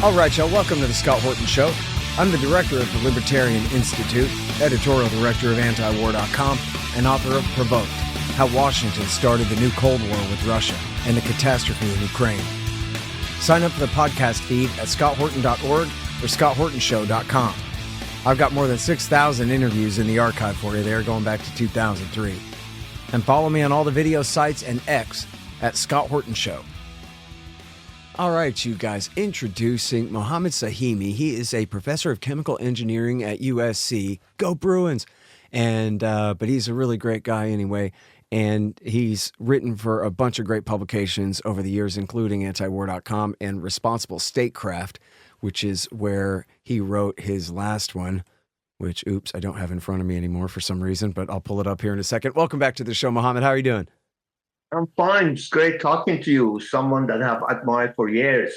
All right, y'all, welcome to the Scott Horton Show. I'm the director of the Libertarian Institute, editorial director of antiwar.com, and author of Provoked, How Washington Started the New Cold War with Russia and the Catastrophe in Ukraine. Sign up for the podcast feed at scotthorton.org or scotthortonshow.com. I've got more than 6,000 interviews in the archive for you there going back to 2003. And follow me on all the video sites and X at Scott Horton Show. All right, you guys, introducing Muhammad Sahimi. He is a professor of chemical engineering at USC. Go Bruins! And but he's a really great guy anyway. And he's written for a bunch of great publications over the years, including antiwar.com and Responsible Statecraft, which is where he wrote his last one, which, oops, I don't have in front of me anymore for some reason, but I'll pull it up here in a second. Welcome back to the show, Muhammad. How are you doing? I'm fine. It's great talking to you, someone that I've admired for years.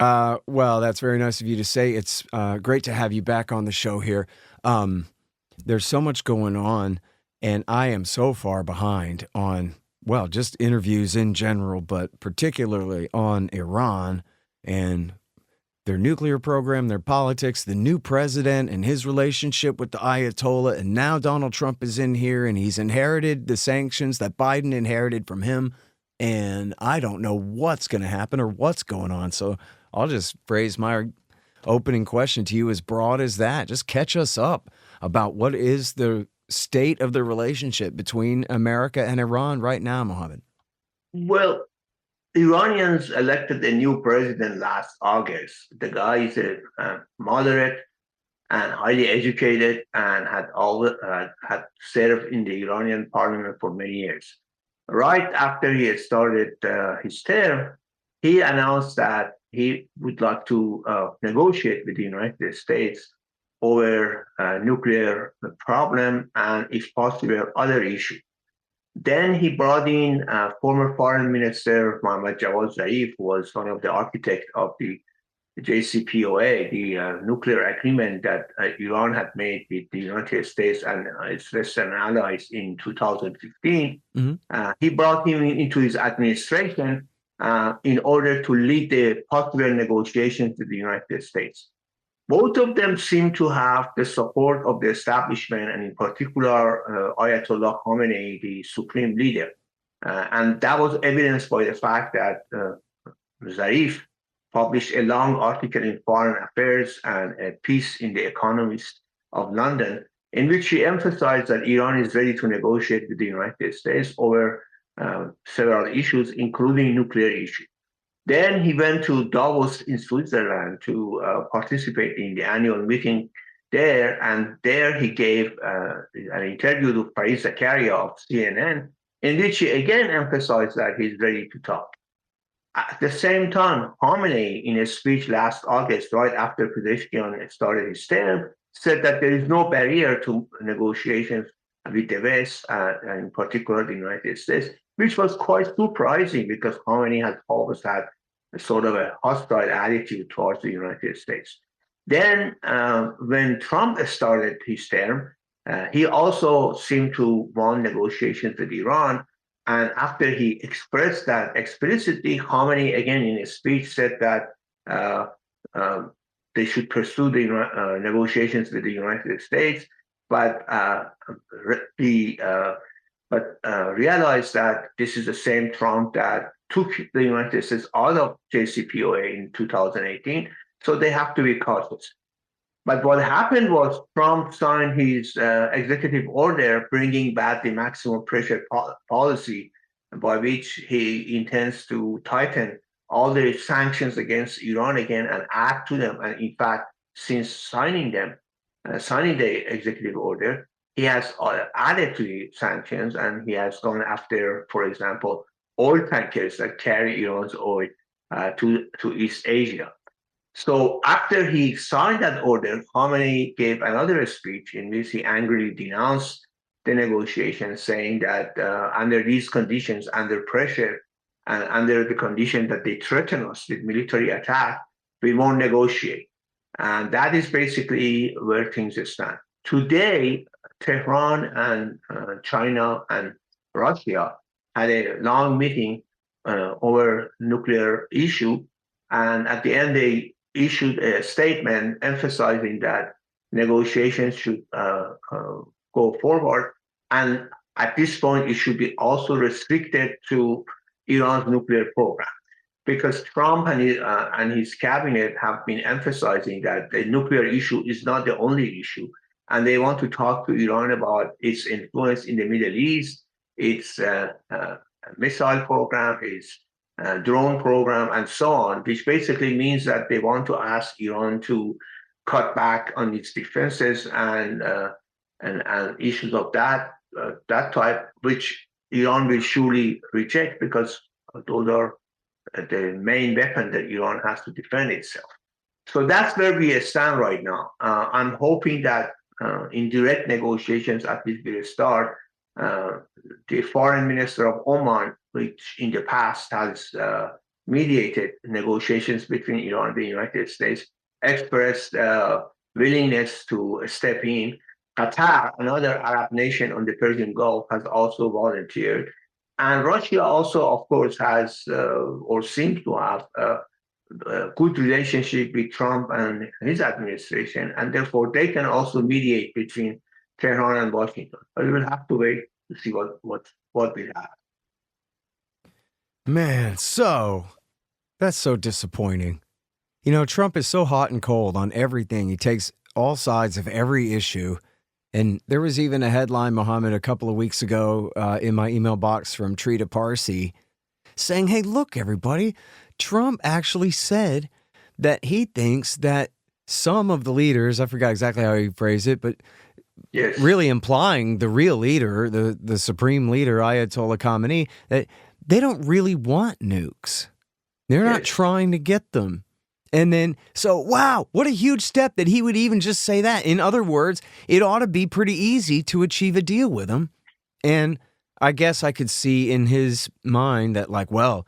Well, that's very nice of you to say. It's great to have you back on the show here. There's so much going on, and I am so far behind on, well, just interviews in general, but particularly on Iran and their nuclear program, their politics, the new president and his relationship with the Ayatollah. And now Donald Trump is in here and he's inherited the sanctions that Biden inherited from him. And I don't know what's going to happen or what's going on. So I'll just phrase my opening question to you as broad as that. Just catch us up about what is the state of the relationship between America and Iran right now, Mohammed. Well, Iranians elected a new president last August. The guy is a moderate and highly educated and had served in the Iranian parliament for many years. Right after he had started his term, he announced that he would like to negotiate with the United States over nuclear problem and, if possible, other issues. Then he brought in former Foreign Minister Mohammad Zarif, who was one of the architects of the JCPOA, the nuclear agreement that Iran had made with the United States and its Western allies in 2015. Mm-hmm. He brought him into his administration in order to lead the possible negotiations with the United States. Both of them seem to have the support of the establishment, and in particular, Ayatollah Khamenei, the supreme leader. And that was evidenced by the fact that Zarif published a long article in Foreign Affairs and a piece in The Economist of London, in which he emphasized that Iran is ready to negotiate with the United States over several issues, including nuclear issues. Then he went to Davos in Switzerland to participate in the annual meeting there. And there he gave an interview to Fareed Zakaria of CNN, in which he again emphasized that he's ready to talk. At the same time, Khamenei, in a speech last August, right after Pezeshkian started his term, said that there is no barrier to negotiations with the West, and in particular the United States, which was quite surprising because Khamenei has always had a sort of a hostile attitude towards the United States. Then when Trump started his term, he also seemed to want negotiations with Iran. And after he expressed that explicitly, Khamenei, again in a speech, said that they should pursue the negotiations with the United States, but realized that this is the same Trump that took the United States out of JCPOA in 2018, so they have to be cautious. But what happened was Trump signed his executive order bringing back the maximum pressure policy, by which he intends to tighten all the sanctions against Iran again and add to them. And in fact, since signing the executive order, he has added to the sanctions, and he has gone after, for example, oil tankers that carry Iran's oil to East Asia. So after he signed that order, Khamenei gave another speech in which he angrily denounced the negotiations, saying that under these conditions, under pressure, and under the condition that they threaten us with military attack, we won't negotiate. And that is basically where things stand. Today, Tehran and China and Russia had a long meeting over nuclear issue, and at the end they issued a statement emphasizing that negotiations should go forward. And at this point, it should be also restricted to Iran's nuclear program, because Trump and his cabinet have been emphasizing that the nuclear issue is not the only issue. And they want to talk to Iran about its influence in the Middle East, its missile program, its drone program, and so on, which basically means that they want to ask Iran to cut back on its defenses and issues of that type, which Iran will surely reject, because those are the main weapon that Iran has to defend itself. So that's where we stand right now. I'm hoping that in direct negotiations, at least will start. The foreign minister of Oman, which in the past has mediated negotiations between Iran and the United States, expressed willingness to step in. Qatar, another Arab nation on the Persian Gulf, has also volunteered. And Russia also, of course, has or seems to have a good relationship with Trump and his administration, and therefore they can also mediate between Tehran and Washington. But we will have to wait to see what will happen. Man, so that's so disappointing. You know, Trump is so hot and cold on everything. He takes all sides of every issue. And there was even a headline, Muhammad, a couple of weeks ago in my email box from Trita Parsi saying, hey, look, everybody, Trump actually said that he thinks that some of the leaders, I forgot exactly how he phrased it, but yes, really implying the real leader, the supreme leader, Ayatollah Khamenei, that they don't really want nukes. They're not trying to get them. And then, so, wow, what a huge step that he would even just say that. In other words, it ought to be pretty easy to achieve a deal with him. And I guess I could see in his mind that, like, well,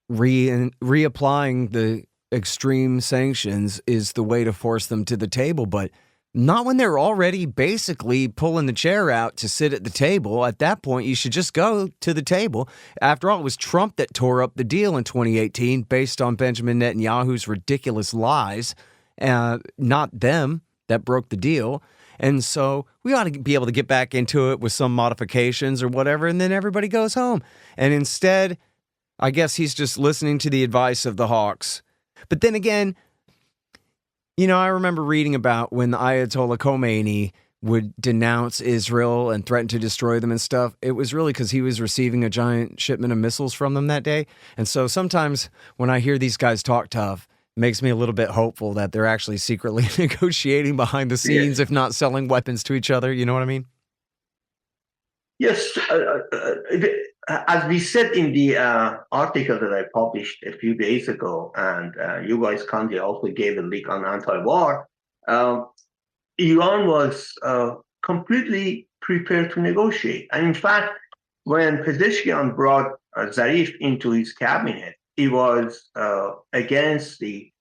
reapplying the extreme sanctions is the way to force them to the table. But not when they're already basically pulling the chair out to sit at the table. At that point, you should just go to the table. After all, it was Trump that tore up the deal in 2018 based on Benjamin Netanyahu's ridiculous lies, not them that broke the deal. And so we ought to be able to get back into it with some modifications or whatever, and then everybody goes home. And instead, I guess he's just listening to the advice of the hawks. But then again, you know, I remember reading about when the Ayatollah Khomeini would denounce Israel and threaten to destroy them and stuff. It was really because he was receiving a giant shipment of missiles from them that day. And so sometimes when I hear these guys talk tough, it makes me a little bit hopeful that they're actually secretly negotiating behind the scenes, if not selling weapons to each other. You know what I mean? Yes. As we said in the article that I published a few days ago, and you guys kindly also gave a link on anti-war, Iran was completely prepared to negotiate. And in fact, when Pezeshkian brought Zarif into his cabinet, he was against the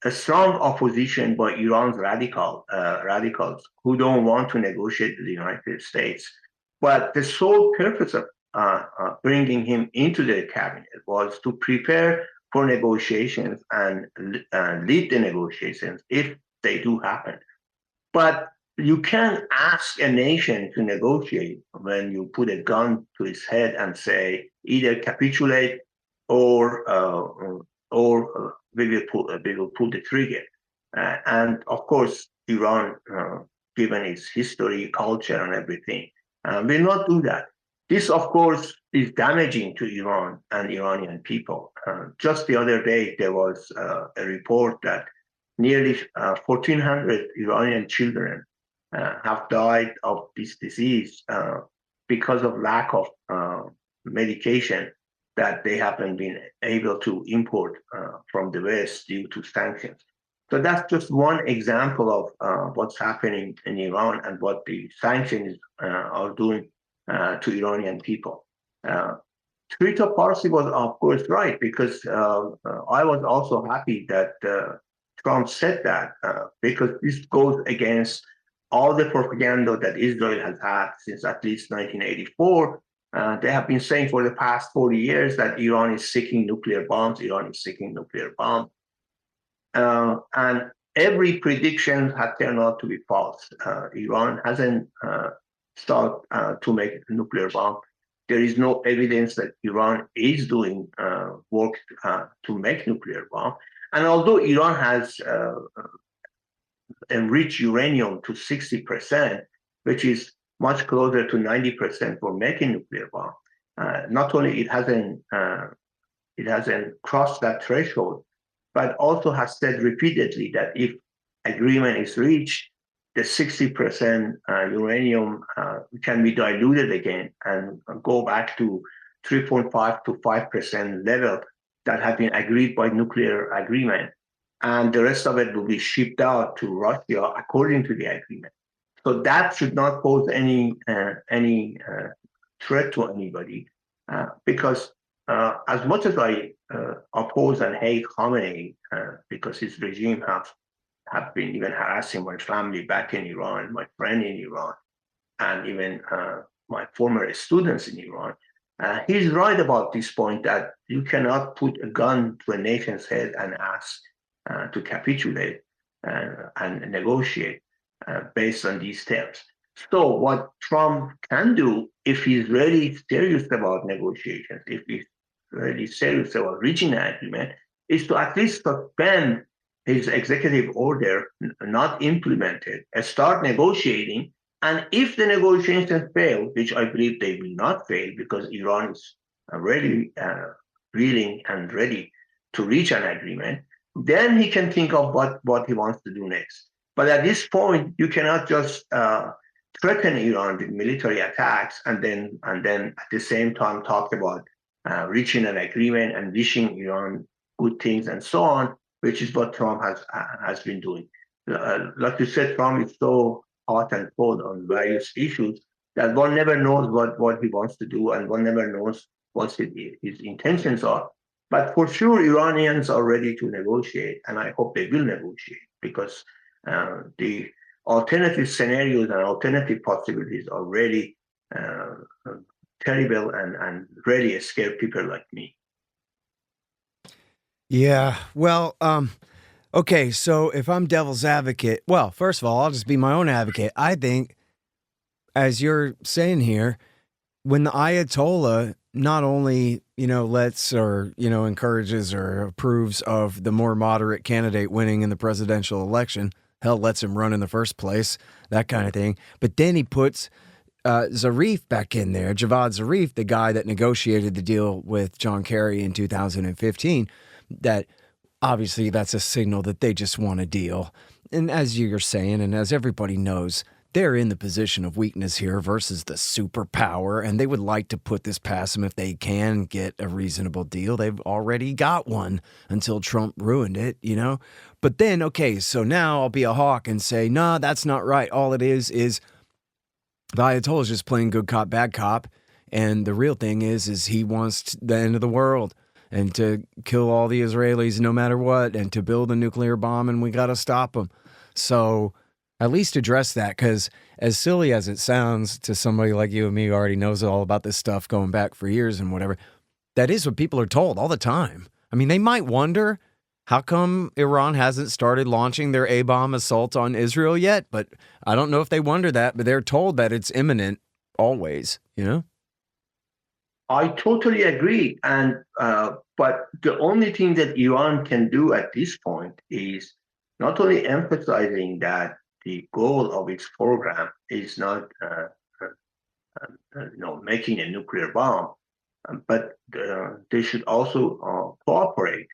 a strong opposition by Iran's radicals who don't want to negotiate with the United States. But the sole purpose of bringing him into the cabinet was to prepare for negotiations and lead the negotiations if they do happen. But you can't ask a nation to negotiate when you put a gun to its head and say either capitulate or we will pull the trigger. And of course, Iran, given its history, culture, and everything, will not do that. This, of course, is damaging to Iran and Iranian people. Just the other day, there was a report that nearly 1,400 Iranian children have died of this disease because of lack of medication that they haven't been able to import from the West due to sanctions. So that's just one example of what's happening in Iran and what the sanctions are doing to Iranian people. Trita Parsi was, of course, right, because I was also happy that Trump said that, because this goes against all the propaganda that Israel has had since at least 1984. They have been saying for the past 40 years that Iran is seeking nuclear bombs, Iran is seeking nuclear bombs. And every prediction had turned out to be false. Iran hasn't started to make a nuclear bomb. There is no evidence that Iran is doing work to make nuclear bomb. And although Iran has enriched uranium to 60%, which is much closer to 90% for making nuclear bomb, not only it hasn't crossed that threshold, but also has said repeatedly that if agreement is reached, the 60% uranium can be diluted again and go back to 3.5 to 5% level that had been agreed by nuclear agreement. And the rest of it will be shipped out to Russia according to the agreement. So that should not pose any threat to anybody, because as much as I oppose and hate Khamenei because his regime have been even harassing my family back in Iran, my friend in Iran, and even my former students in Iran, he's right about this point that you cannot put a gun to a nation's head and ask to capitulate and negotiate based on these terms. So what Trump can do, if he's really serious about negotiations, if he's really serious about reaching an agreement, is to at least suspend his executive order, not implemented, and start negotiating. And if the negotiations fail, which I believe they will not fail because Iran is really willing and ready to reach an agreement, then he can think of what he wants to do next. But at this point, you cannot just threaten Iran with military attacks and then at the same time talk about reaching an agreement and wishing Iran good things and so on, which is what Trump has been doing. Like you said, Trump is so hot and cold on various issues that one never knows what he wants to do, and one never knows what his intentions are. But for sure, Iranians are ready to negotiate, and I hope they will negotiate, because the alternative scenarios and alternative possibilities are really terrible and really scare people like me. Yeah, well, okay, so if I'm devil's advocate, well, first of all, I'll just be my own advocate. I think, as you're saying here, when the Ayatollah not only, lets or, encourages or approves of the more moderate candidate winning in the presidential election, hell, lets him run in the first place, that kind of thing, but then he puts Zarif back in there, Javad Zarif, the guy that negotiated the deal with John Kerry in 2015, that obviously that's a signal that they just want a deal. And as you're saying, and as everybody knows, they're in the position of weakness here versus the superpower, and they would like to put this past them if they can get a reasonable deal. They've already got one until Trump ruined it, But then, okay, so now I'll be a hawk and say, no, that's not right. All it is the Ayatollah is just playing good cop, bad cop, and the real thing is he wants the end of the world and to kill all the Israelis no matter what, and to build a nuclear bomb, and we got to stop them. So at least address that, because as silly as it sounds to somebody like you and me who already knows all about this stuff going back for years and whatever, that is what people are told all the time. I mean, they might wonder, how come Iran hasn't started launching their A-bomb assault on Israel yet? But I don't know if they wonder that, but they're told that it's imminent always, I totally agree, and but the only thing that Iran can do at this point is not only emphasizing that the goal of its program is not, making a nuclear bomb, but they should also cooperate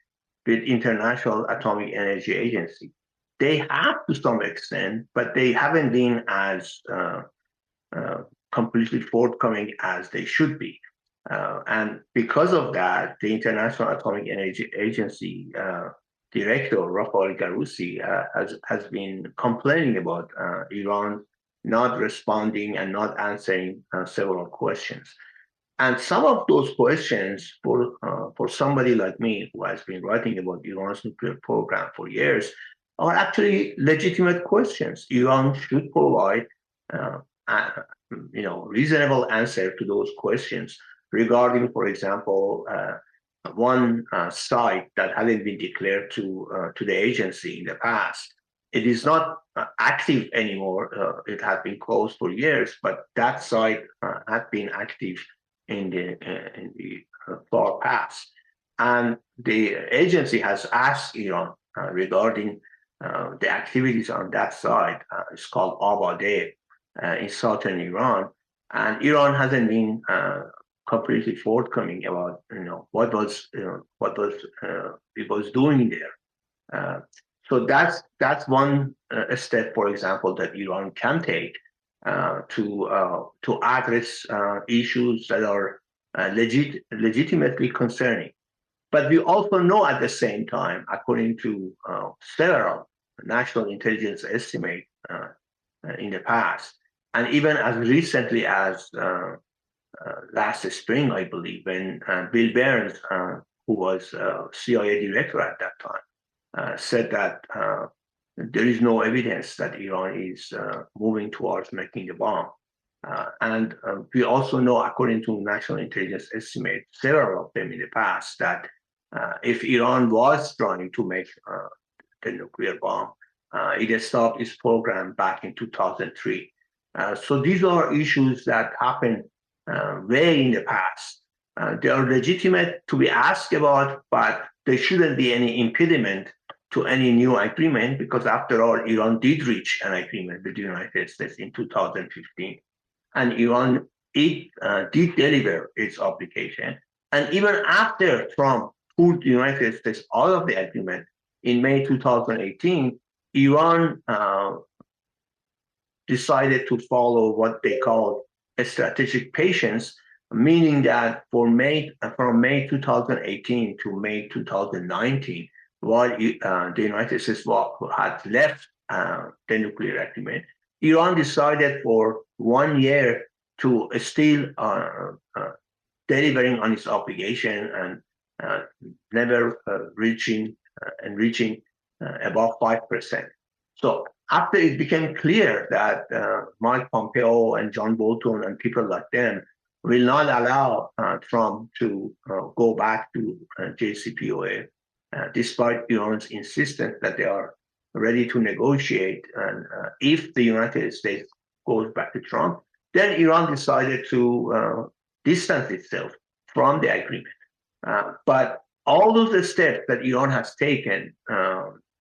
with International Atomic Energy Agency. They have to some extent, but they haven't been as completely forthcoming as they should be. And because of that, the International Atomic Energy Agency director, Rafael Garussi, has been complaining about Iran not responding and not answering several questions. And some of those questions, for somebody like me who has been writing about Iran's nuclear program for years, are actually legitimate questions. Iran should provide, reasonable answer to those questions regarding, for example, one site that hadn't been declared to the agency in the past. It is not active anymore. It had been closed for years, but that site had been active in the far past. And the agency has asked Iran regarding the activities on that site. It's called Abadeh in southern Iran, and Iran hasn't been completely forthcoming about what it was doing there. So that's one step, for example, that Iran can take to address issues that are legitimately concerning. But we also know at the same time, according to several national intelligence estimates in the past, and even as recently as last spring, I believe, when Bill Burns, who was CIA director at that time, said that there is no evidence that Iran is moving towards making a bomb. And we also know, according to national intelligence estimates, several of them in the past, that if Iran was trying to make the nuclear bomb, it stopped its program back in 2003. So these are issues that happened way in the past. They are legitimate to be asked about, but there shouldn't be any impediment to any new agreement, because after all, Iran did reach an agreement with the United States in 2015, and Iran did deliver its obligation. And even after Trump pulled the United States out of the agreement in May 2018, Iran decided to follow what they called a strategic patience, meaning that from May 2018 to May 2019, while the United States had left the nuclear agreement, Iran decided for 1 year to still delivering on its obligation and never reaching above 5%. So after it became clear that Mike Pompeo and John Bolton and people like them will not allow Trump to go back to JCPOA, despite Iran's insistence that they are ready to negotiate, and if the United States goes back to Trump, then Iran decided to distance itself from the agreement. But all those steps that Iran has taken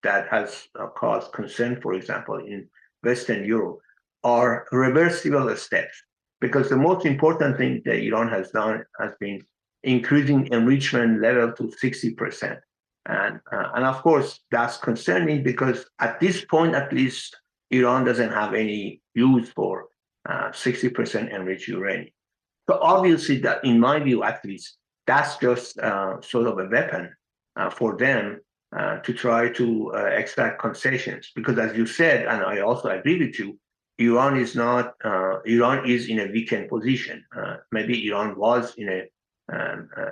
that has caused concern, for example, in Western Europe, are reversible steps, because the most important thing that Iran has done has been increasing enrichment level to 60%. And of course, that's concerning, because at this point, at least, Iran doesn't have any use for 60% enriched uranium. So obviously, that, in my view, at least, that's just sort of a weapon for them to try to extract concessions. Because as you said, and I also agree with you, Iran is not. Iran is in a weakened position. Maybe Iran was in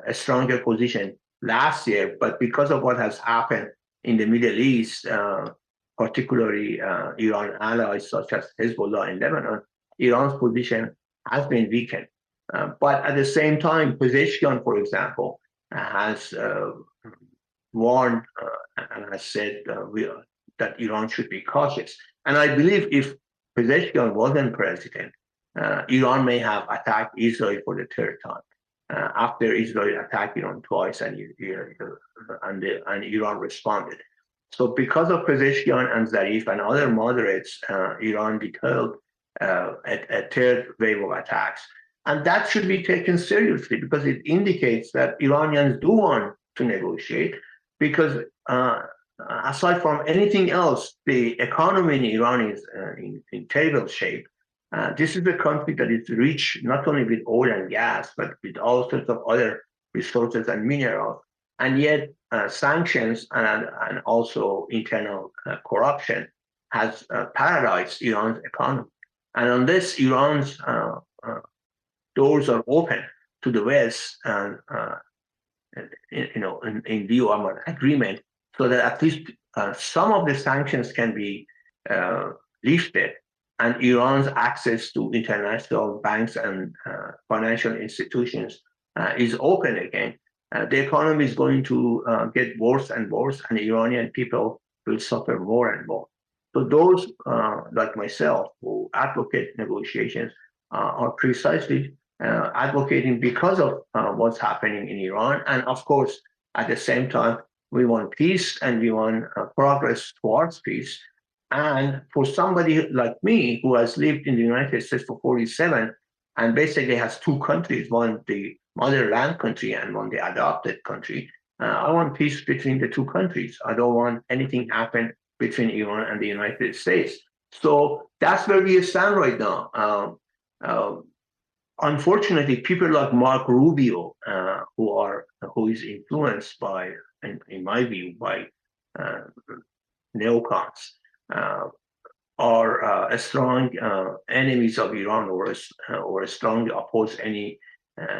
a stronger position last year, but because of what has happened in the Middle East, particularly Iran allies such as Hezbollah in Lebanon, Iran's position has been weakened. But at the same time, Pezeshkian, for example, has warned and has said that Iran should be cautious. And I believe if Pezeshkian wasn't president, Iran may have attacked Israel for the third time. After Israel attacked Iran twice, and Iran responded. So because of Pezeshkian and Zarif and other moderates, Iran beheld a third wave of attacks. And that should be taken seriously, because it indicates that Iranians do want to negotiate, because aside from anything else, the economy in Iran is in terrible shape. This is a country that is rich not only with oil and gas, but with all sorts of other resources and minerals. And yet sanctions and also internal corruption has paralyzed Iran's economy. And unless Iran's doors are open to the West, and in view of an agreement, so that at least some of the sanctions can be lifted, and Iran's access to international banks and financial institutions is open again, the economy is going to get worse and worse, and the Iranian people will suffer more and more. So those like myself who advocate negotiations are precisely advocating because of what's happening in Iran. And of course, at the same time, we want peace and we want progress towards peace. And for somebody like me who has lived in the United States for 47 and basically has two countries, one the motherland country and one the adopted country, I want peace between the two countries. I don't want anything happen between Iran and the United States. So that's where we stand right now. Unfortunately, people like Mark Rubio, who is influenced by, in my view, by uh, neocons, uh, are strong enemies of Iran, or strongly oppose any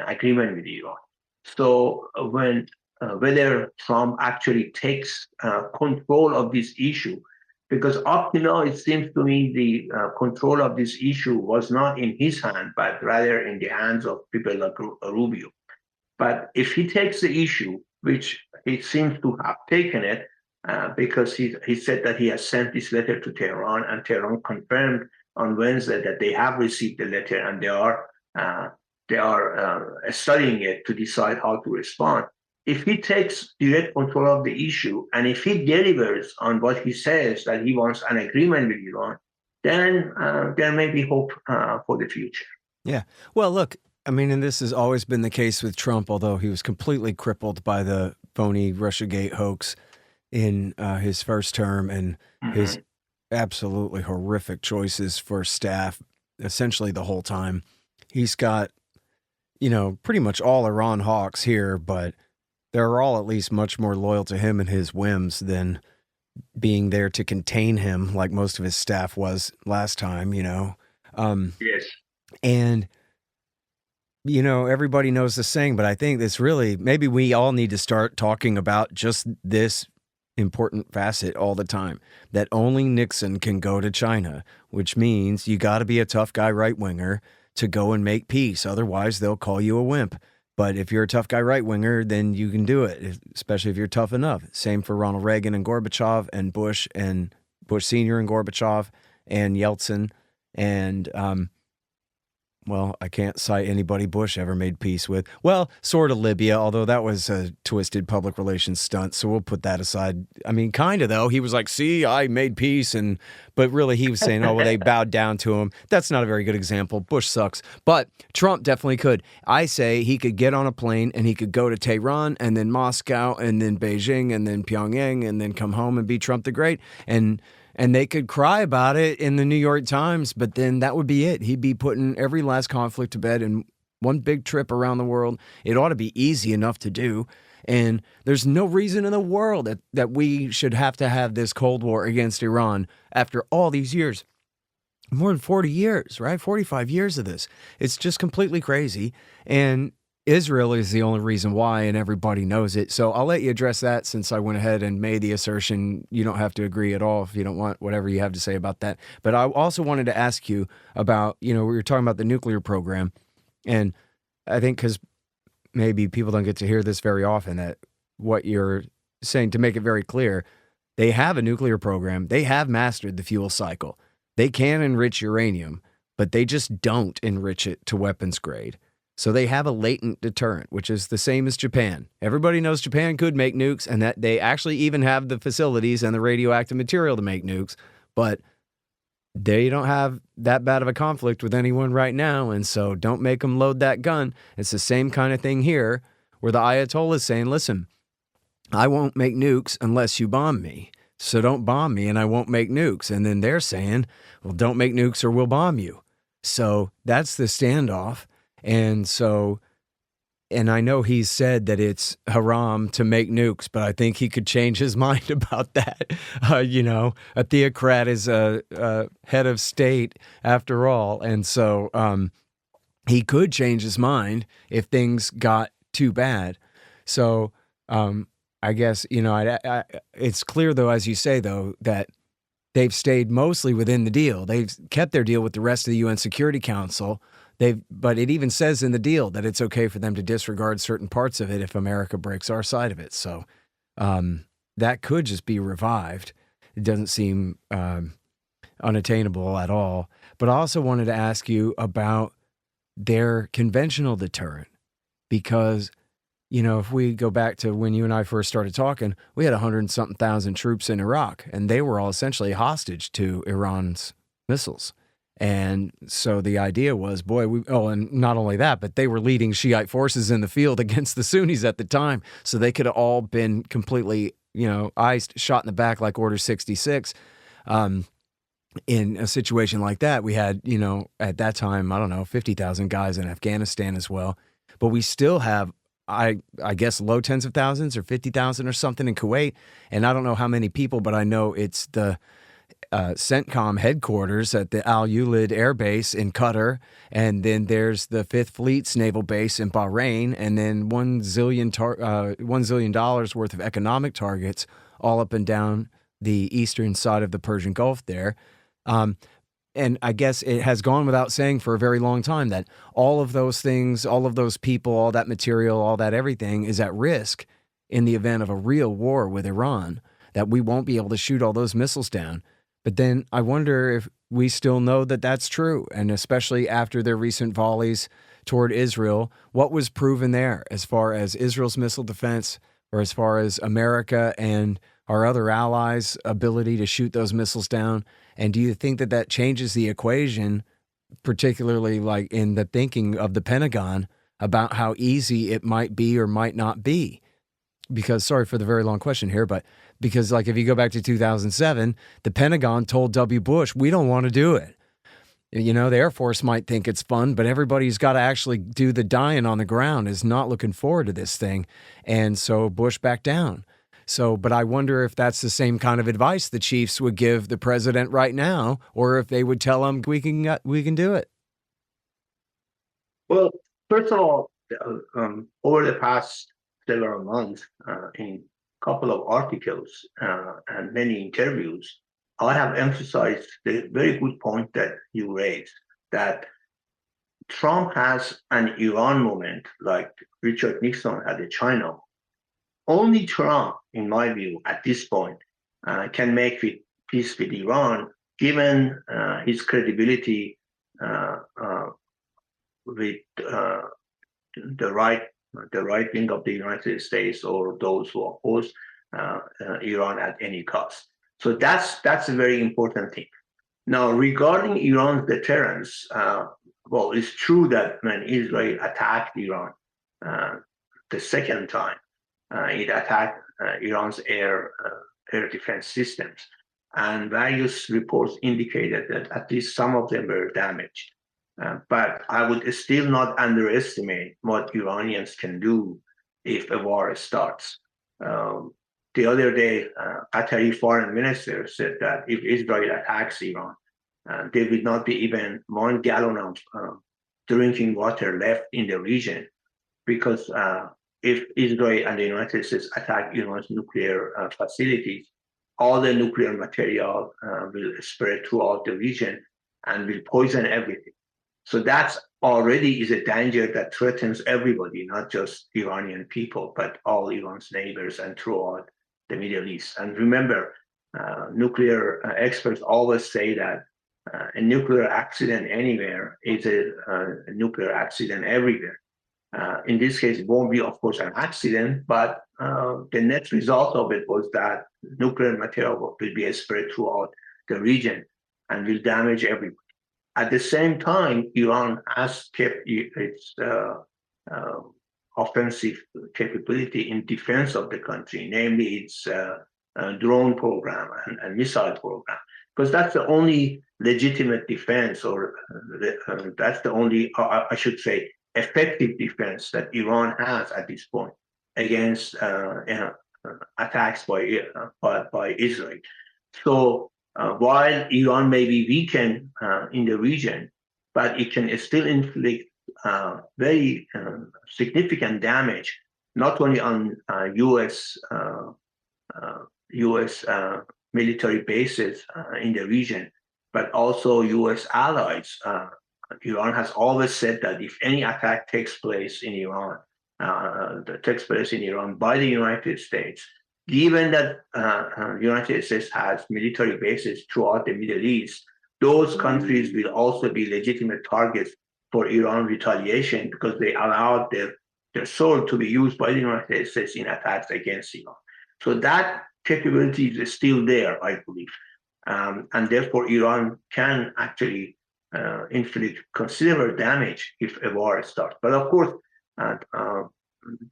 agreement with Iran. So when whether Trump actually takes control of this issue, because up to now it seems to me the control of this issue was not in his hand, but rather in the hands of people like Rubio. But if he takes the issue, which he seems to have taken it, because he said that he has sent this letter to Tehran, and Tehran confirmed on Wednesday that they have received the letter and they are studying it to decide how to respond. If he takes direct control of the issue, and if he delivers on what he says, that he wants an agreement with Iran, then there may be hope for the future. Yeah. Well, look, I mean, and this has always been the case with Trump, although he was completely crippled by the phony Russiagate hoax in his first term and his absolutely horrific choices for staff essentially the whole time. He's got, pretty much all Iran hawks here, but they're all at least much more loyal to him and his whims than being there to contain him like most of his staff was last time, Yes. And, everybody knows the saying, but I think this really, maybe we all need to start talking about just this important facet all the time, that only Nixon can go to China, which means you got to be a tough guy right-winger to go and make peace. Otherwise, they'll call you a wimp. But if you're a tough guy right-winger, then you can do it, especially if you're tough enough. Same for Ronald Reagan and Gorbachev and Bush Sr. and Gorbachev and Yeltsin. And, well, I can't cite anybody Bush ever made peace with. Well, sort of Libya, although that was a twisted public relations stunt, so we'll put that aside. I mean, kind of, though. He was like, see, I made peace, but really he was saying, oh, well, they bowed down to him. That's not a very good example. Bush sucks. But Trump definitely could. I say he could get on a plane and he could go to Tehran and then Moscow and then Beijing and then Pyongyang and then come home and be Trump the Great. And they could cry about it in the New York Times, but then that would be it. He'd be putting every last conflict to bed in one big trip around the world. It ought to be easy enough to do. And there's no reason in the world that we should have to have this Cold War against Iran after all these years. More than 40 years, right? 45 years of this. It's just completely crazy. And Israel is the only reason why, and everybody knows it. So I'll let you address that since I went ahead and made the assertion. You don't have to agree at all if you don't want whatever you have to say about that. But I also wanted to ask you about, we were talking about the nuclear program. And I think because maybe people don't get to hear this very often, that what you're saying, to make it very clear, they have a nuclear program. They have mastered the fuel cycle. They can enrich uranium, but they just don't enrich it to weapons grade. So they have a latent deterrent, which is the same as Japan. Everybody knows Japan could make nukes, and that they actually even have the facilities and the radioactive material to make nukes, but they don't have that bad of a conflict with anyone right now, and so don't make them load that gun. It's the same kind of thing here, where the Ayatollah is saying, listen, I won't make nukes unless you bomb me. So don't bomb me and I won't make nukes. And then they're saying, well, don't make nukes or we'll bomb you. So that's the standoff. And so, and I know he's said that it's haram to make nukes, but I think he could change his mind about that. A theocrat is a head of state after all. And so he could change his mind if things got too bad. So I guess, it's clear, though, as you say, though, that they've stayed mostly within the deal. They've kept their deal with the rest of the UN Security Council. But it even says in the deal that it's okay for them to disregard certain parts of it if America breaks our side of it. So that could just be revived. It doesn't seem unattainable at all. But I also wanted to ask you about their conventional deterrent, because, if we go back to when you and I first started talking, we had 100-something thousand troops in Iraq, and they were all essentially hostage to Iran's missiles. And so the idea was, and not only that, but they were leading Shiite forces in the field against the Sunnis at the time. So they could have all been completely, iced, shot in the back like Order 66. In a situation like that, we had, at that time, 50,000 guys in Afghanistan as well. But we still have, I guess, low tens of thousands or 50,000 or something in Kuwait. And I don't know how many people, but I know it's the CENTCOM headquarters at the Al Ulid Air Base in Qatar, and then there's the 5th Fleet's naval base in Bahrain, and then $1 zillion worth of economic targets all up and down the eastern side of the Persian Gulf there. And I guess it has gone without saying for a very long time that all of those things, all of those people, all that material, all that everything is at risk in the event of a real war with Iran, that we won't be able to shoot all those missiles down. But then I wonder if we still know that that's true, and especially after their recent volleys toward Israel, what was proven there as far as Israel's missile defense, or as far as America and our other allies' ability to shoot those missiles down? And do you think that that changes the equation, particularly like in the thinking of the Pentagon about how easy it might be or might not be? Because, sorry for the very long question here, but because like if you go back to 2007, the Pentagon told W. Bush, we don't want to do it. The Air Force might think it's fun, but everybody who's got to actually do the dying on the ground is not looking forward to this thing. And so Bush backed down. So, but I wonder if that's the same kind of advice the chiefs would give the president right now, or if they would tell him we can do it. Well, first of all, over the past several months, in a couple of articles and many interviews, I have emphasized the very good point that you raised, that Trump has an Iran moment like Richard Nixon had in China. Only Trump, in my view, at this point, can make peace with Iran, given his credibility with the right wing of the United States, or those who oppose Iran at any cost. So that's a very important thing. Now, regarding Iran's deterrence, well, it's true that when Israel attacked Iran the second time, it attacked Iran's air defense systems, and various reports indicated that at least some of them were damaged. But I would still not underestimate what Iranians can do if a war starts. The other day, Qatari foreign minister said that if Israel attacks Iran, there will not be even 1 gallon of drinking water left in the region, because if Israel and the United States attack Iran's nuclear facilities, all the nuclear material will spread throughout the region and will poison everything. So that's already is a danger that threatens everybody, not just Iranian people, but all Iran's neighbors and throughout the Middle East. And remember, nuclear experts always say that a nuclear accident anywhere is a nuclear accident everywhere. In this case, it won't be, of course, an accident, but the net result of it was that nuclear material will be spread throughout the region and will damage everybody. At the same time, Iran has kept its offensive capability in defense of the country, namely its drone program and missile program, because that's the only legitimate defense, or that's the only, I should say, effective defense that Iran has at this point against attacks by Israel. So while Iran may be weakened in the region, but it can still inflict very significant damage, not only on U.S. military bases in the region, but also U.S. allies Iran has always said that if any attack takes place in Iran, by the United States, given that the United States has military bases throughout the Middle East, those countries will also be legitimate targets for Iran retaliation because they allowed their soil to be used by the United States in attacks against Iran. So that capability is still there, I believe. And therefore, Iran can actually inflict considerable damage if a war starts. But of course,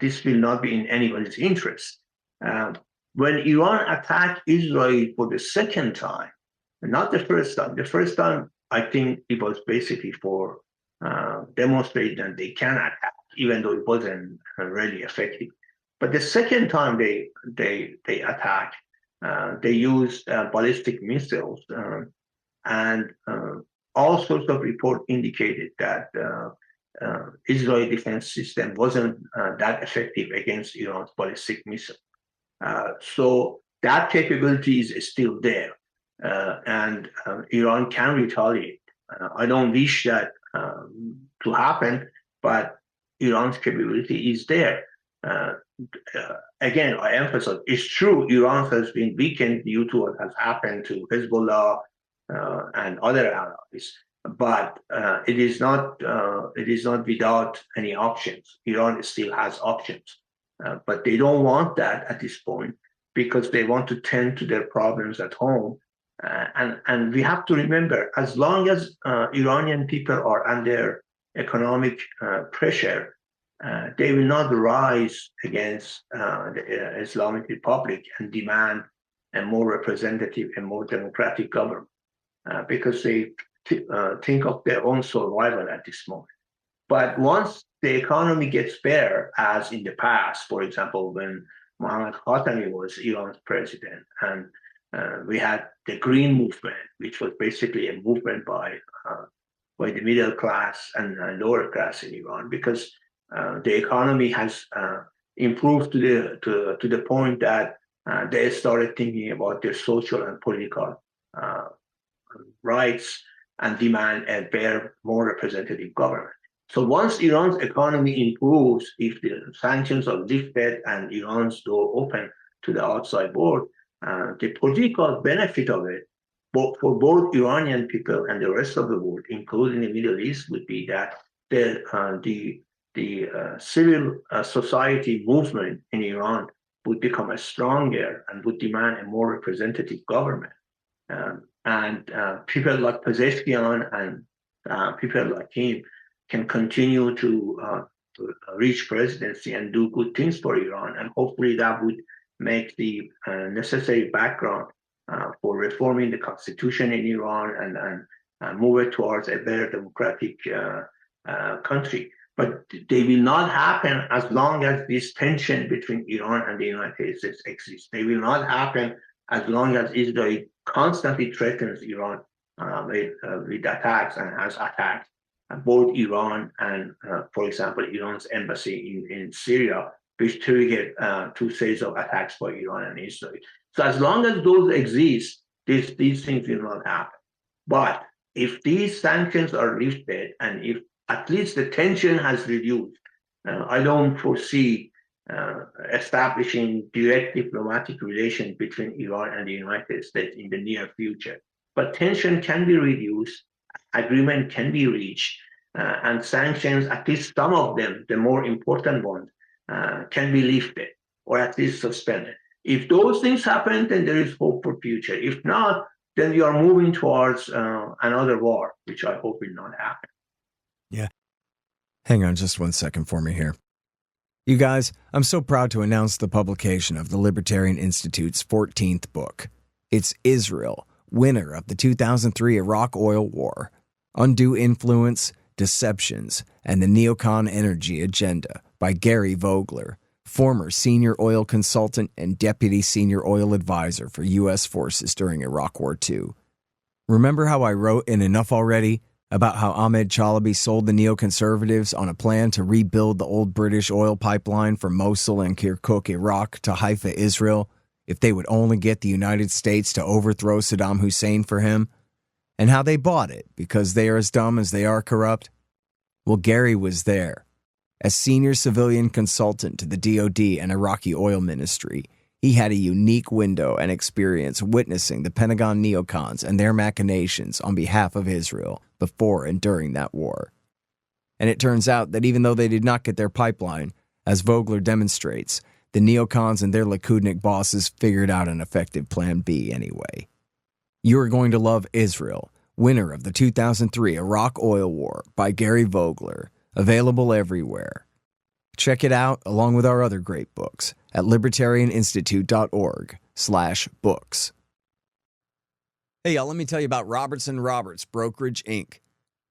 this will not be in anybody's interest. When Iran attacked Israel for the second time, not the first time, I think it was basically for demonstrating that they can attack, even though it wasn't really effective. But the second time they attacked, they used ballistic missiles, and all sorts of reports indicated that Israeli defense system wasn't that effective against Iran's ballistic missile. So that capability is still there, and Iran can retaliate. I don't wish that to happen, but Iran's capability is there. Again, I emphasize, it's true Iran has been weakened due to what has happened to Hezbollah and other allies, but it is not without any options. Iran still has options, but they don't want that at this point because they want to tend to their problems at home. And we have to remember, as long as Iranian people are under economic pressure, they will not rise against the Islamic Republic and demand a more representative and more democratic government because they think of their own survival at this moment. But once the economy gets better, as in the past, for example, when Muhammad Sahimi was Iran's president, and we had the Green Movement, which was basically a movement by the middle class and lower class in Iran, because the economy has improved to the point that they started thinking about their social and political rights and demand a better, more representative government. So once Iran's economy improves, if the sanctions are lifted and Iran's door open to the outside world, the political benefit of it, for both Iranian people and the rest of the world, including the Middle East, would be that the civil society movement in Iran would become stronger and would demand a more representative government. And people like Pezeshkian and people like him can continue to reach presidency and do good things for Iran. And hopefully that would make the necessary background for reforming the constitution in Iran and move it towards a better democratic country. But they will not happen as long as this tension between Iran and the United States exists. They will not happen as long as Israel constantly threatens Iran with attacks and has attacked both Iran and, for example, Iran's embassy in Syria, which triggered 2 series of attacks by Iran and Israel. So as long as those exist, these things will not happen. But if these sanctions are lifted and if at least the tension has reduced, I don't foresee establishing direct diplomatic relations between Iran and the United States in the near future. But tension can be reduced, agreement can be reached, and sanctions, at least some of them, the more important ones, can be lifted or at least suspended. If those things happen, then there is hope for future. If not, then we are moving towards another war, which I hope will not happen. Yeah. Hang on just 1 second for me here. You guys, I'm so proud to announce the publication of the Libertarian Institute's 14th book. It's Israel, winner of the 2003 Iraq Oil War, Undue Influence, Deceptions, and the Neocon Energy Agenda by Gary Vogler, former senior oil consultant and deputy senior oil advisor for U.S. forces during Iraq War II. Remember how I wrote in Enough Already about how Ahmed Chalabi sold the neoconservatives on a plan to rebuild the old British oil pipeline from Mosul and Kirkuk, Iraq to Haifa, Israel, if they would only get the United States to overthrow Saddam Hussein for him? and how they bought it because they are as dumb as they are corrupt? Well, Gary was there. As senior civilian consultant to the DoD and Iraqi oil ministry, he had a unique window and experience witnessing the Pentagon neocons and their machinations on behalf of Israel before and during that war. And it turns out that even though they did not get their pipeline, as Vogler demonstrates, the neocons and their Likudnik bosses figured out an effective plan B anyway. You are going to love Israel, winner of the 2003 Iraq Oil War by Gary Vogler, available everywhere. Check it out along with our other great books at libertarianinstitute.org/books. Hey, y'all, let me tell you about Robertson Roberts Brokerage, Inc.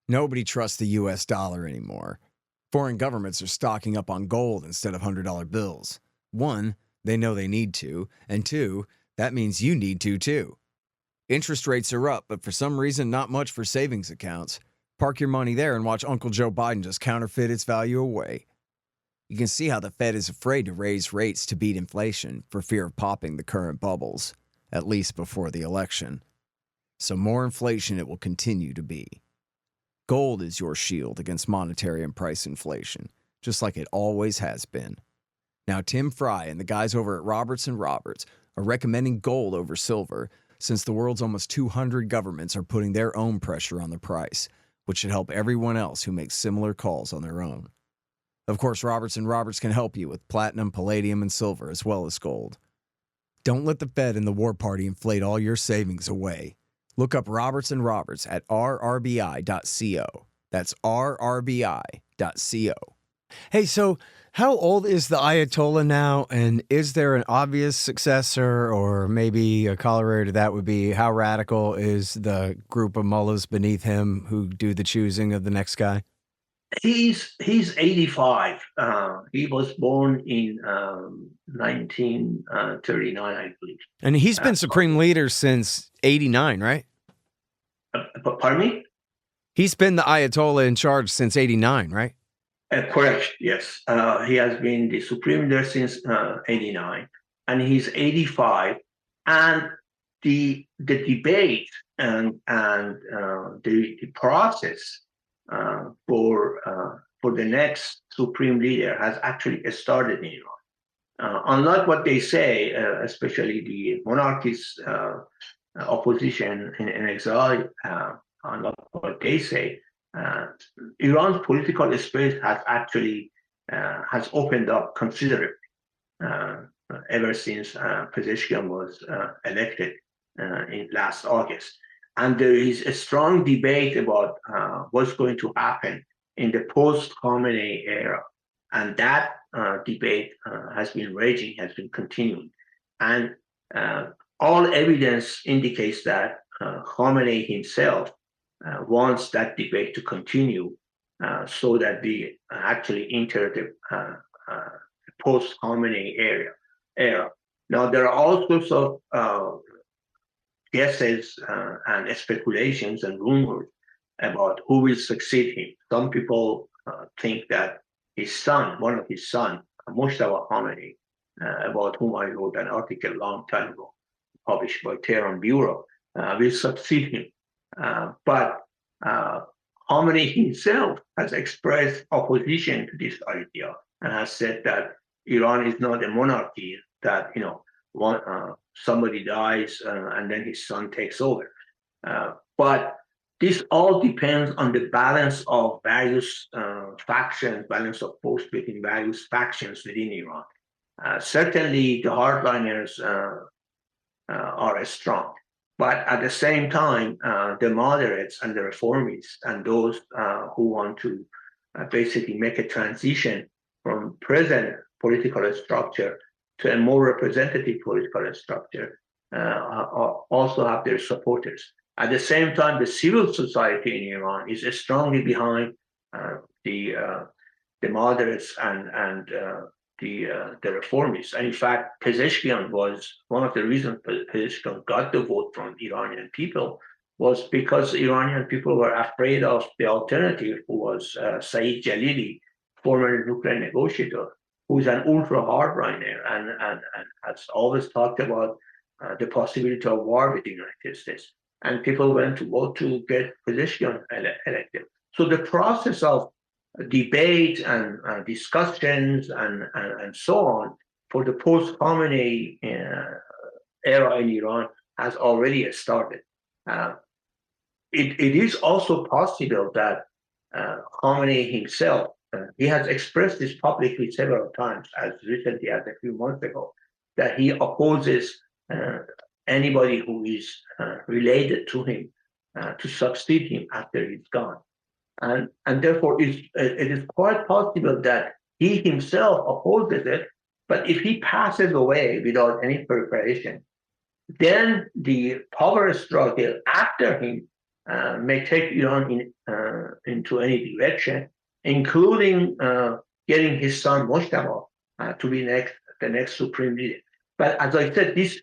Nobody trusts the U.S. dollar anymore. Foreign governments are stocking up on gold instead of $100 bills. One, they know they need to, and two, that means you need to too. Interest rates are up, but for some reason not much for savings accounts. Park your money there and watch Uncle Joe Biden just counterfeit its value away. You can see how the Fed is afraid to raise rates to beat inflation for fear of popping the current bubbles, at least before the election. So more inflation it will continue to be. Gold is your shield against monetary and price inflation, just like it always has been. Now, Tim Fry and the guys over at Robertson Roberts are recommending gold over silver since the world's almost 200 governments are putting their own pressure on the price, which should help everyone else who makes similar calls on their own. Of course, Robertson Roberts can help you with platinum, palladium, and silver, as well as gold. Don't let the Fed and the war party inflate all your savings away. Look up Robertson Roberts at rrbi.co. That's rrbi.co. Hey, so how old is the Ayatollah now, and is there an obvious successor, or maybe a corollary to that would be how radical is the group of mullahs beneath him who do the choosing of the next guy? He's 85. He was born in 1939, I believe. And he's been supreme leader since 89, right? Pardon me? He's been the Ayatollah in charge since 89, right? Correct, yes. He has been the supreme leader since 89, and he's 85. And the debate and the process for the next supreme leader has actually started in Iran. Unlike what they say, especially the monarchist opposition in exile, unlike what they say, Iran's political space has actually has opened up considerably ever since Pezeshkian was elected in last August. And there is a strong debate about what's going to happen in the post-Khamenei era. And that debate has been raging, has been continuing. And all evidence indicates that Khamenei himself wants that debate to continue so that we actually enter the post-Khamenei era. Now, there are all sorts of guesses and speculations and rumors about who will succeed him. Some people think that his son, one of his sons, Moshtaba Khamenei, about whom I wrote an article a long time ago, published by Tehran Bureau, will succeed him. But Khamenei himself has expressed opposition to this idea and has said that Iran is not a monarchy, that somebody dies and then his son takes over. But this all depends on the balance of various factions, balance of force between various factions within Iran. Certainly, the hardliners are strong. But at the same time, the moderates and the reformists and those who want to basically make a transition from present political structure to a more representative political structure also have their supporters. At the same time, the civil society in Iran is strongly behind the moderates and the reformists. And in fact, Pezeshkian was one of the reasons Pezeshkian got the vote from Iranian people was because Iranian people were afraid of the alternative, who was Saeed Jalili, former nuclear negotiator, who's an ultra hardliner and has always talked about the possibility of war with the United States. and people went to vote to get Pezeshkian elected. So the process of debate and discussions and so on for the post-Khamenei era in Iran has already started. Uh, it is also possible that Khamenei himself, he has expressed this publicly several times, as recently as a few months ago, that he opposes uh, anybody who is related to him to succeed him after he's gone. And therefore, it is quite possible that he himself opposes it, but if he passes away without any preparation, then the power struggle after him may take Iran into any direction, including getting his son Moshtaba to be the next supreme leader. But as I said, this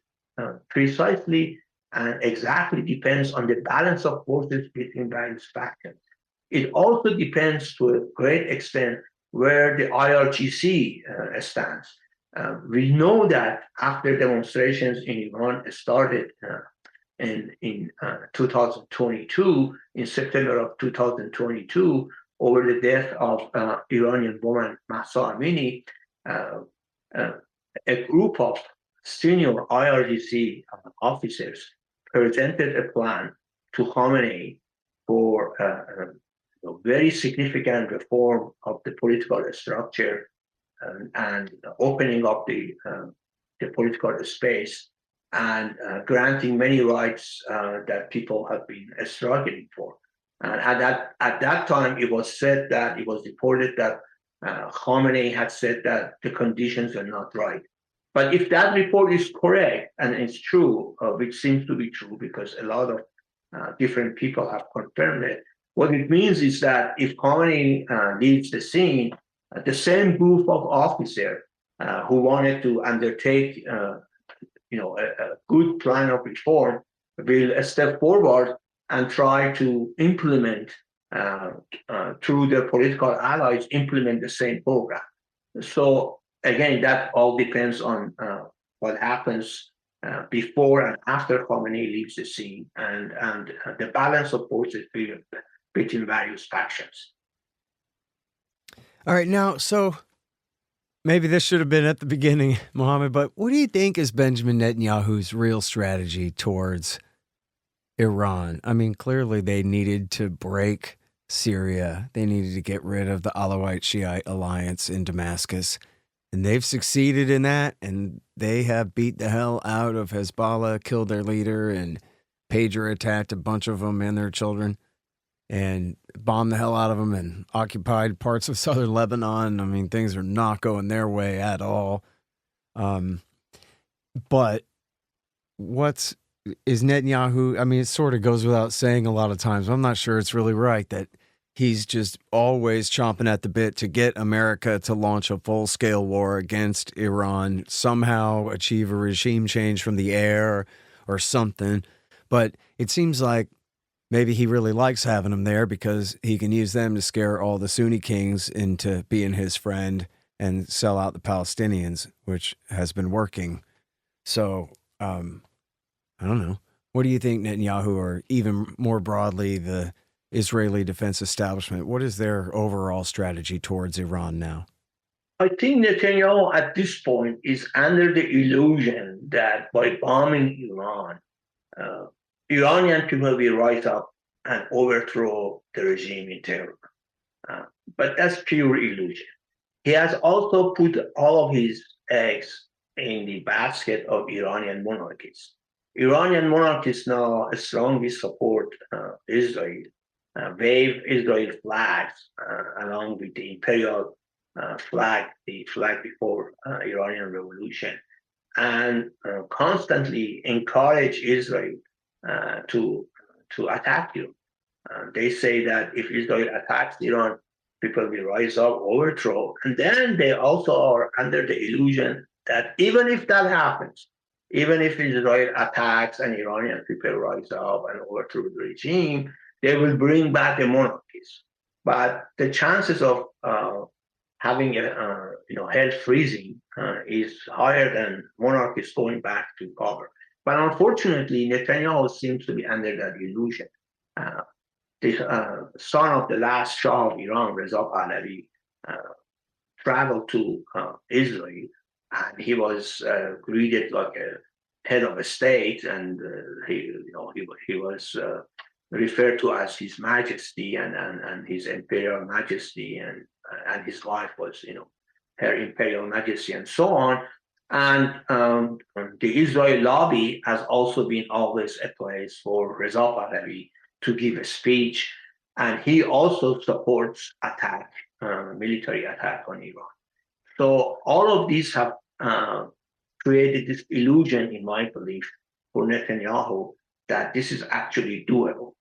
precisely and exactly depends on the balance of forces between various factions. It also depends to a great extent where the IRGC stands. We know that after demonstrations in Iran started in 2022, in September of 2022, over the death of Iranian woman Mahsa Amini, a group of senior IRGC officers presented a plan to Khamenei for a very significant reform of the political structure and opening up the political space and granting many rights that people have been struggling for. And at that time, it was said that it was reported that Khamenei had said that the conditions are not right. But if that report is correct and it's true, which seems to be true because a lot of different people have confirmed it, what it means is that if Khamenei leaves the scene, the same group of officers who wanted to undertake, a good plan of reform will step forward and try to implement, through their political allies, implement the same program. So again, that all depends on what happens before and after Khamenei leaves the scene and the balance of forces between various factions. All right, now, so maybe this should have been at the beginning, Mohammed, but what do you think is Benjamin Netanyahu's real strategy towards Iran? I mean, clearly they needed to break Syria. They needed to get rid of the Alawite Shiite alliance in Damascus. And they've succeeded in that, and they have beat the hell out of Hezbollah, killed their leader, and pager attacked a bunch of them and their children, and bombed the hell out of them and occupied parts of southern Lebanon. I mean, things are not going their way at all. But is Netanyahu, I mean, it sort of goes without saying a lot of times. I'm not sure it's really right that he's just always chomping at the bit to get America to launch a full-scale war against Iran, somehow achieve a regime change from the air or something. But it seems like maybe he really likes having them there because he can use them to scare all the Sunni kings into being his friend and sell out the Palestinians, which has been working. So, I don't know. What do you think, Netanyahu, or even more broadly, the Israeli defense establishment, what is their overall strategy towards Iran now? I think Netanyahu at this point is under the illusion that by bombing Iran, Iranian people will rise up and overthrow the regime in Tehran. But that's pure illusion. He has also put all of his eggs in the basket of Iranian monarchists. Iranian monarchists now strongly support Israel, wave Israel flags along with the imperial flag, the flag before Iranian Revolution, and constantly encourage Israel to attack you. They say that if Israel attacks Iran, people will rise up, overthrow, and then they also are under the illusion that even if that happens, even if Israel attacks and Iranian people rise up and overthrow the regime, they will bring back the monarchies. But the chances of having hell freezing is higher than monarchies going back to power. But unfortunately, Netanyahu seems to be under that illusion. Uh, the son of the last Shah of Iran, Reza Pahlavi, traveled to Israel, and he was greeted like a head of a state, and he was referred to as His Majesty and His Imperial Majesty, and his wife was Her Imperial Majesty, and so on. And the Israel lobby has also been always a place for Reza Pahlavi to give a speech, and he also supports military attack on Iran. So all of these have created this illusion, in my belief, for Netanyahu that this is actually doable.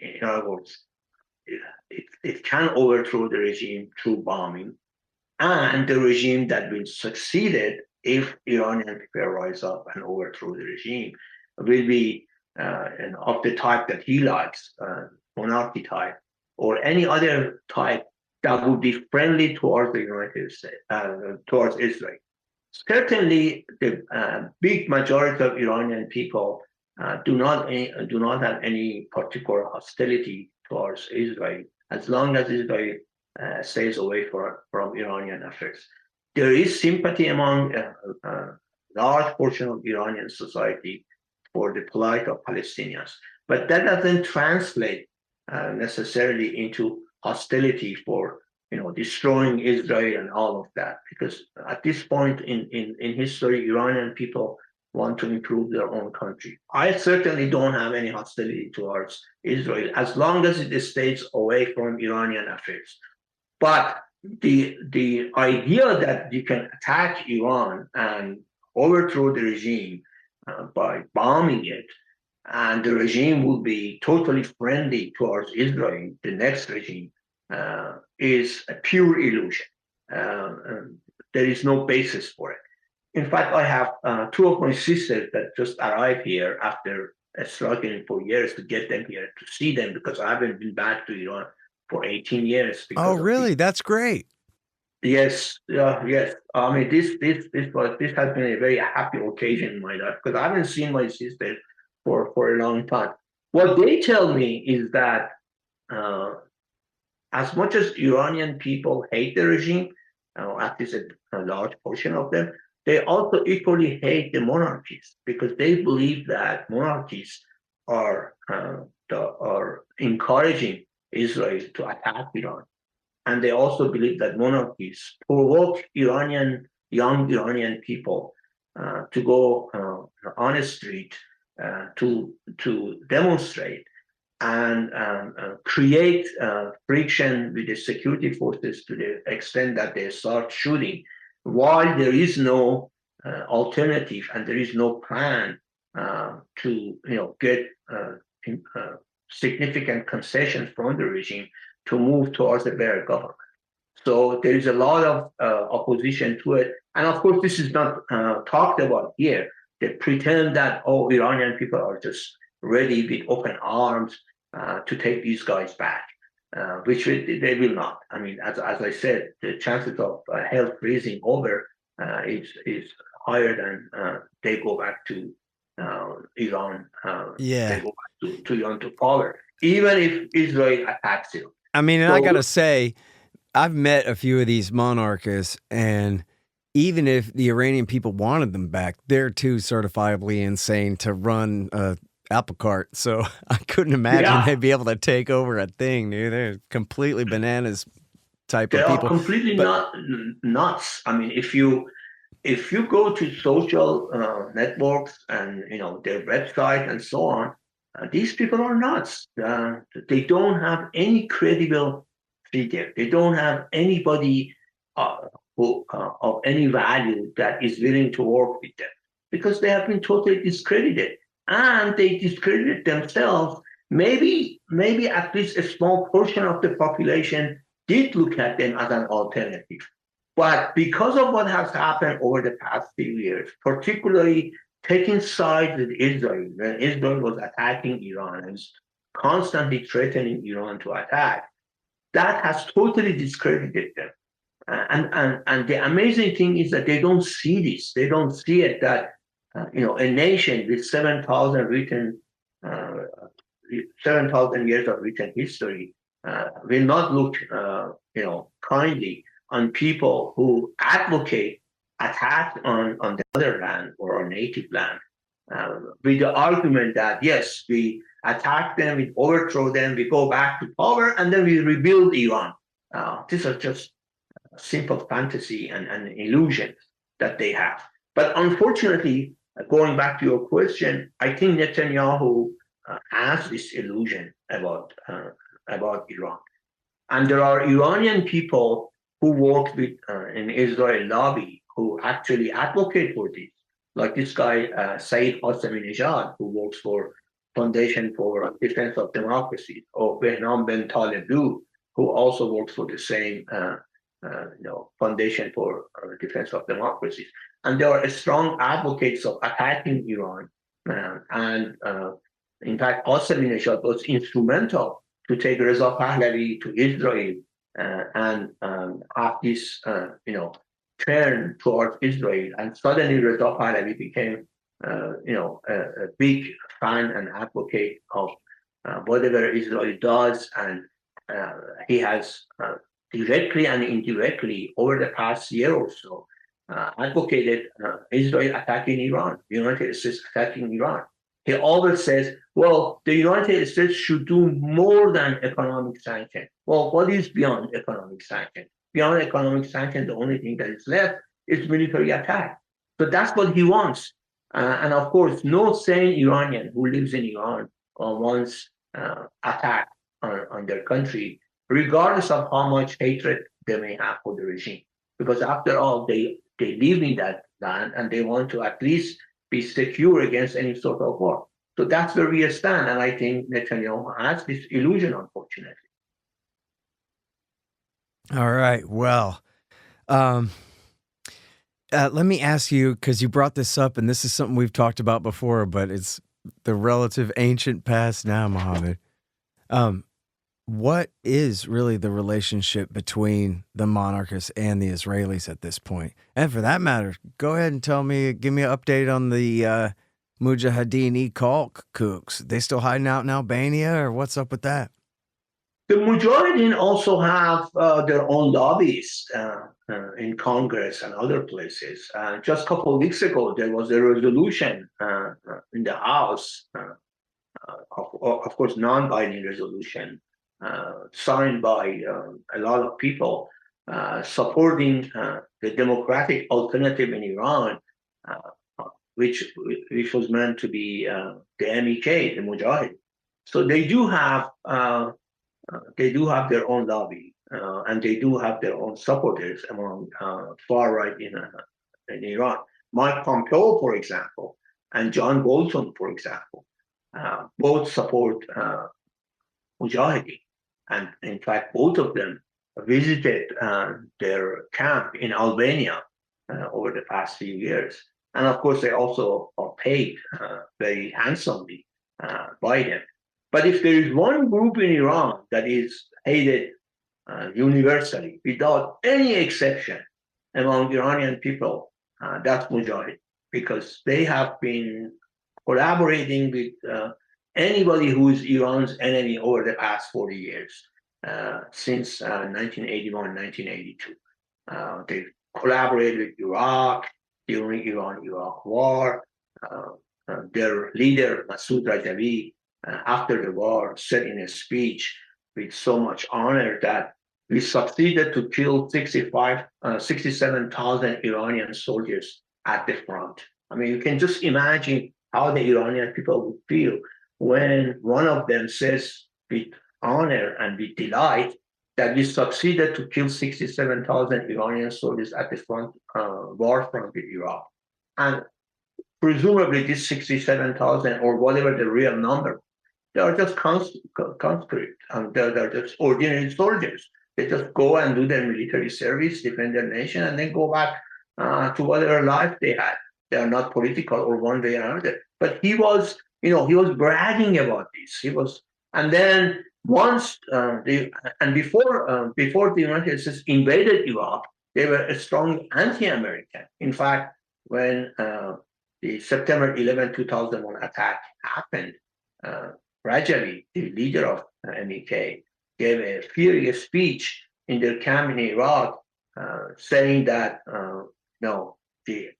In other words, it can overthrow the regime through bombing, and the regime that will succeed if Iranian people rise up and overthrow the regime will be of the type that he likes, monarchy type, or any other type that would be friendly towards the United States, towards Israel. Certainly, the big majority of Iranian people do not have any particular hostility towards Israel, as long as Israel stays away from Iranian affairs. There is sympathy among a large portion of Iranian society for the plight of Palestinians, but that doesn't translate necessarily into hostility for destroying Israel and all of that, because at this point in history, Iranian people want to improve their own country. I certainly don't have any hostility towards Israel as long as it stays away from Iranian affairs. But the idea that you can attack Iran and overthrow the regime by bombing it, and the regime will be totally friendly towards Israel, the next regime, is a pure illusion. There is no basis for it. In fact, I have two of my sisters that just arrived here after struggling for years to get them here to see them, because I haven't been back to Iran for 18 years. Oh, really? That's great. Yes, yes. I mean, this has been a very happy occasion in my life, because I haven't seen my sister for a long time. What they tell me is that as much as Iranian people hate the regime, at least a large portion of them, they also equally hate the monarchies, because they believe that monarchies are encouraging Israel to attack Iran. And they also believe that monarchies provoke young Iranian people to go on a street to demonstrate and create friction with the security forces to the extent that they start shooting, while there is no alternative and there is no plan to get significant concessions from the regime to move towards a better government. So there is a lot of opposition to it. And of course, this is not talked about here. They pretend that, Iranian people are just ready with open arms to take these guys back, which they will not. I mean, as I said, the chances of hell freezing over is higher than they go back to Iran. Yeah. They go back to Iran to power, even if Israel attacks it. I mean, and I got to say, I've met a few of these monarchists, and even if the Iranian people wanted them back, they're too certifiably insane to run a apple cart. So I couldn't imagine they'd be able to take over a thing, dude. They're completely bananas type of people. They are completely nuts. I mean, if you go to social networks and their website and so on, these people are nuts. They don't have any credible figure. They don't have anybody who of any value that is willing to work with them, because they have been totally discredited, and they discredited themselves. Maybe at least a small portion of the population did look at them as an alternative. But because of what has happened over the past few years, particularly taking sides with Israel, when Israel was attacking Iran and constantly threatening Iran to attack, that has totally discredited them. And the amazing thing is that they don't see this. They don't see it, that A nation with 7,000 years of written history will not look, kindly on people who advocate attack on the motherland or on native land, with the argument that yes, we attack them, we overthrow them, we go back to power, and then we rebuild Iran. These are just simple fantasy and illusions that they have. But unfortunately, going back to your question, I think Netanyahu has this illusion about Iran, and there are Iranian people who work with in Israel lobby who actually advocate for this, like this guy Saeed Hassaminejad, who works for Foundation for Defense of Democracy, or Behnam Ben Talebou, who also works for the same Foundation for Defense of Democracy. And they are strong advocates of attacking Iran. And in fact, Ahmadinejad was instrumental to take Reza Pahlavi to Israel and have this, turn towards Israel. And suddenly Reza Pahlavi became, a big fan and advocate of whatever Israel does. And he has directly and indirectly over the past year or so advocated Israel attacking Iran, the United States attacking Iran. He always says, well, the United States should do more than economic sanctions. Well, what is beyond economic sanctions? Beyond economic sanctions, the only thing that is left is military attack. So that's what he wants. And of course, no sane Iranian who lives in Iran wants attack on their country, regardless of how much hatred they may have for the regime. Because after all, they live in that land and they want to at least be secure against any sort of war. So that's where we stand. And I think Netanyahu has this illusion, unfortunately. All right. Well, let me ask you, because you brought this up, and this is something we've talked about before, but it's the relative ancient past now, Muhammad. What is really the relationship between the monarchists and the Israelis at this point? And for that matter, go ahead and give me an update on the Mujahideen kooks. They still hiding out in Albania, or what's up with that? The Mujahideen also have their own lobbies in Congress and other places. Just a couple of weeks ago, there was a resolution in the House, of course, non-binding resolution, signed by a lot of people supporting the democratic alternative in Iran, which was meant to be the MEK, the Mujahid. So they do have their own lobby, and they do have their own supporters among far right in Iran. Mike Pompeo, for example, and John Bolton, for example, both support Mujahideen. And in fact, both of them visited their camp in Albania over the past few years. And of course, they also are paid very handsomely by them. But if there is one group in Iran that is hated universally, without any exception among Iranian people, that's Mujahid, because they have been collaborating with anybody who is Iran's enemy over the past 40 years, since 1981, 1982. They collaborated with Iraq during Iran-Iraq war. Their leader, Masoud Rajavi, after the war, said in a speech with so much honor that we succeeded to kill 67,000 Iranian soldiers at the front. I mean, you can just imagine how the Iranian people would feel when one of them says with honor and with delight that we succeeded to kill 67,000 Iranian soldiers at the front, war front with Iraq. And presumably this 67,000 or whatever the real number, they are just conscript, and they're just ordinary soldiers. They just go and do their military service, defend their nation, and then go back to whatever life they had. They are not political or one way or another. But he was bragging about this. And then once before the United States invaded Iraq, they were a strong anti-American. In fact, when the September 11, 2001 attack happened, gradually the leader of MEK gave a furious speech in their camp in Iraq, saying that no, the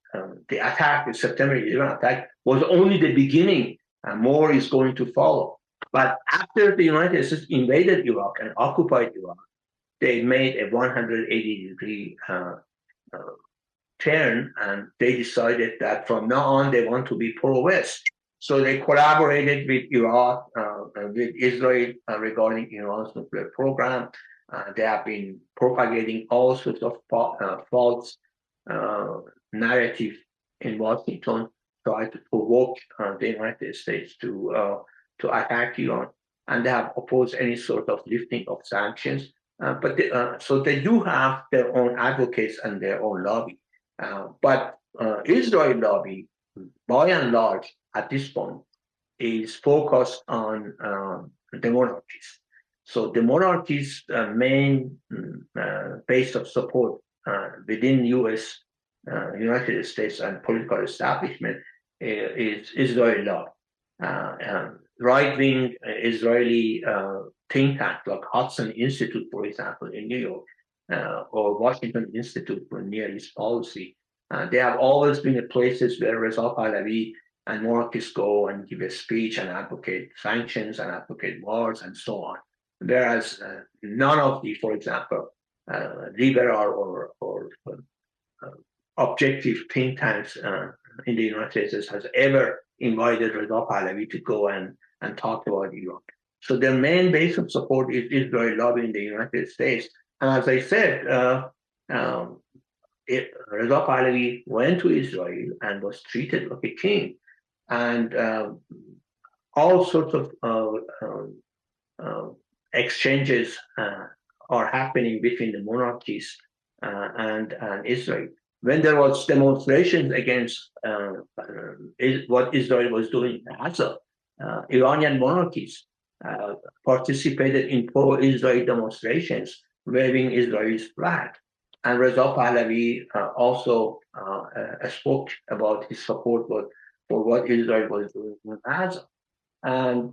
attack, the September 11 attack, was only the beginning, and more is going to follow. But after the United States invaded Iraq and occupied Iraq, they made a 180-degree turn, and they decided that from now on they want to be pro-West. So they collaborated with Iraq, with Israel regarding Iran's nuclear program. They have been propagating all sorts of false narrative in Washington, try to provoke the United States to attack Iran, and they have opposed any sort of lifting of sanctions. So they do have their own advocates and their own lobby. But Israel lobby, by and large, at this point, is focused on the monarchies. So the monarchies' main base of support within United States and political establishment is Israel lobby. Right-wing Israeli think tank like Hudson Institute, for example, in New York, or Washington Institute for Near East Policy, they have always been the places where Reza Pahlavi and monarchists go and give a speech and advocate sanctions and advocate wars and so on. Whereas none of the, for example, liberal or objective think tanks in the United States has ever invited Reza Pahlavi to go and talk about Iran. So their main base of support is Israel lobby in the United States. And as I said, Reza Pahlavi went to Israel and was treated like a king. And all sorts of exchanges are happening between the monarchies and Israel. When there was demonstrations against what Israel was doing in Gaza, Iranian monarchies participated in pro-Israel demonstrations, waving Israel's flag. And Reza Pahlavi also spoke about his support for what Israel was doing in Gaza. And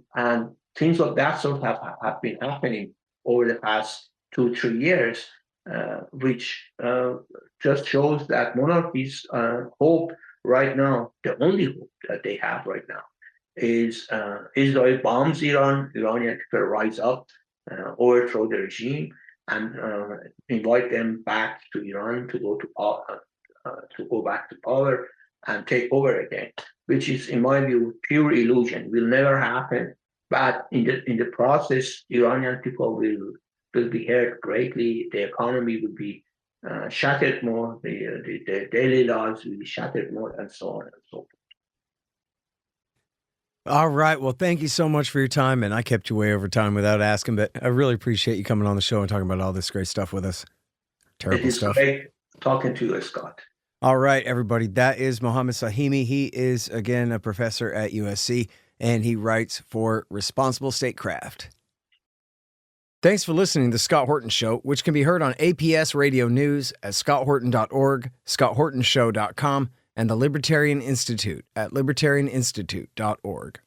things of that sort have been happening over the past 2-3 years, which just shows that monarchies hope right now, the only hope that they have right now, is Israel bombs Iran, Iranian people rise up, overthrow the regime, and invite them back to Iran to go back to power and take over again, which is, in my view, pure illusion. Will never happen. But in the process, Iranian people will be hurt greatly. The economy will be shattered more. The daily lives will be shattered more, and so on and so forth. All right. Well, thank you so much for your time. And I kept you way over time without asking, but I really appreciate you coming on the show and talking about all this great stuff with us. Terrible stuff. It is great talking to you, Scott. All right, everybody. That is Muhammad Sahimi. He is, again, a professor at USC, and he writes for Responsible Statecraft. Thanks for listening to The Scott Horton Show, which can be heard on APS Radio News at scotthorton.org, scotthortonshow.com, and the Libertarian Institute at libertarianinstitute.org.